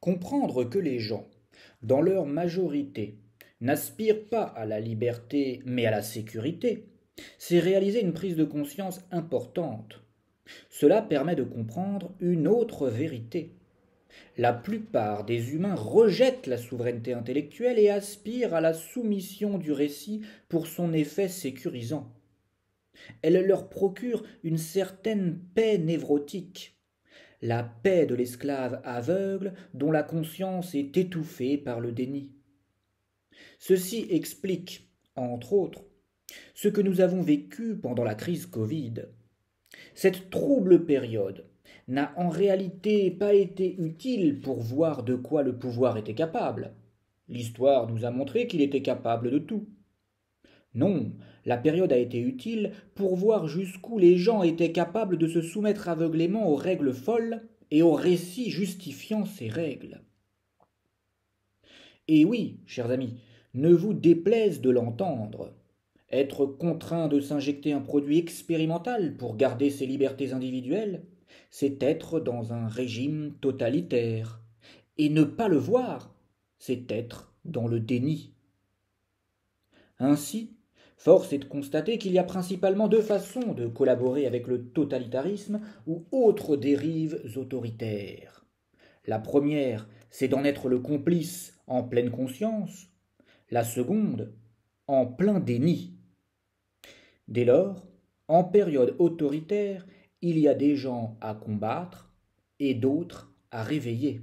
Comprendre que les gens, dans leur majorité, n'aspirent pas à la liberté mais à la sécurité, c'est réaliser une prise de conscience importante. Cela permet de comprendre une autre vérité. La plupart des humains rejettent la souveraineté intellectuelle et aspirent à la soumission du récit pour son effet sécurisant. Elle leur procure une certaine paix névrotique, la paix de l'esclave aveugle dont la conscience est étouffée par le déni. Ceci explique, entre autres, ce que nous avons vécu pendant la crise Covid. Cette trouble période n'a en réalité pas été utile pour voir de quoi le pouvoir était capable. L'histoire nous a montré qu'il était capable de tout. Non, la période a été utile pour voir jusqu'où les gens étaient capables de se soumettre aveuglément aux règles folles et aux récits justifiant ces règles. Et oui, chers amis, ne vous déplaise de l'entendre. Être contraint de s'injecter un produit expérimental pour garder ses libertés individuelles, c'est être dans un régime totalitaire. Et ne pas le voir, c'est être dans le déni. Ainsi, force est de constater qu'il y a principalement deux façons de collaborer avec le totalitarisme ou autres dérives autoritaires. La première, c'est d'en être le complice en pleine conscience. La seconde, en plein déni. Dès lors, en période autoritaire, il y a des gens à combattre et d'autres à réveiller.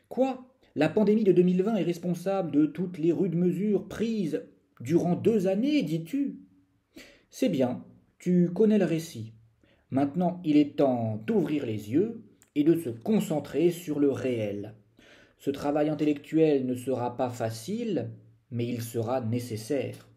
Quoi? La pandémie de 2020 est responsable de toutes les rudes mesures prises durant 2 années, dis-tu? C'est bien, tu connais le récit. Maintenant, il est temps d'ouvrir les yeux et de se concentrer sur le réel. Ce travail intellectuel ne sera pas facile, mais il sera nécessaire.